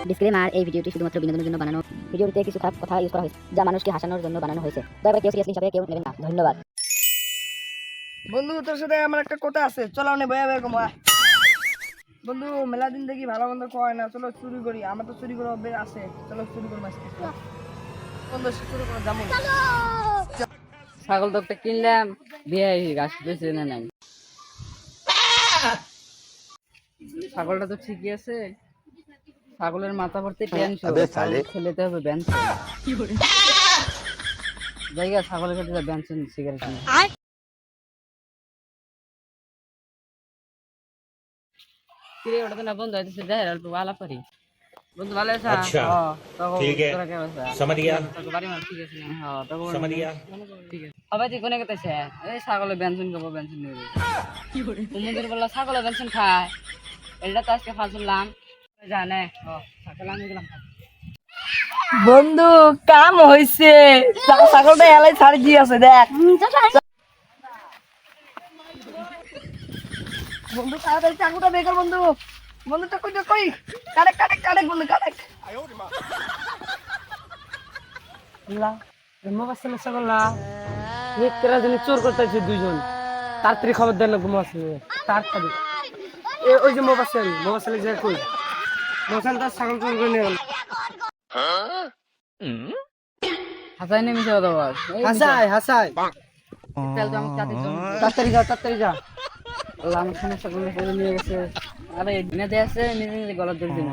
Disclaimer, এই ভিডিওটি শুধুমাত্র বিনোদনের জন্য বানানো। ভিডিওটিতে কিছু খারাপ কথা ইউজ করা হয়েছে যা মানুষকে হাসানোর জন্য বানানো হয়েছে। দয়া করে কেউ সিরিয়াসলি হিসাবে কেউ নেবেন না। ধন্যবাদ। বন্ধু তোর সাথে আমার একটা কথা আছে, চলো অনেক ভয়া ভয়া কমা। বন্ধু মেলা দিন দেখি ভালো মন্দ খাওয়ায় না, চলো চুরি করি। আমার তো চুরি করার অভ্যাস আছে, চলো চুরি করবো আজকে। বন্ধু চুরি করে যাবো। ছাগল তো একটা কিনলাম, দিয়ে গাছ বেঁচে এনে নাই। ছাগলটা তো ঠিকই আছে, ছাগলের মাথা ভর্তি টেনশন, খেলেতে হবে বেনসন। জায়গা ছাগলের কাছে বেনসন সিগারেট কিনে। কিরে ওটা তো না বন্ধু হইতেছে, দেখ অল্প আলাপ করি। বন্ধু ভালো আছে? अच्छा ठीक है समझ गया समझ गया সবাই তুই কোনে গেতেছে? এই ছাগলের বেনসন খাবো, বেনসন নেবে। কুমুদের বললো ছাগলের বেনসন খায়, এটা তো আজকে ফাঁসলাম জানে। ছাগল আমি গেলাম। বন্ধু কাম হইছে, ছাগলটা এলাই ছাড়ি দিয়ে আছে দেখ। বন্ধু তাড়াতাড়ি চাকুটা বেকার বন্ধু। বন্ধু তো কই কই কাটেক কাটেক কাটেক বন্ধু কাটেক। লা মোবাইল ছাগল না মিত্রা জন্য চোর করতেছে দুইজন, তাড়াতাড়ি খবর দেন লাগবে মোবাইল তাড়াতাড়ি। ওই যে মোবাইল যে কই মোবাইলটা ছাগল চোর করে নিয়ে গেল। হাসাই নেই মিশে কথা বল। হাসাই তেল তো আমাকে তাড়াতাড়ি যা আমার সমস্যা করে নিয়ে গেছে। আরে এনে দিয়ে আছে, নিজে নিজে গলা ধরে দিন।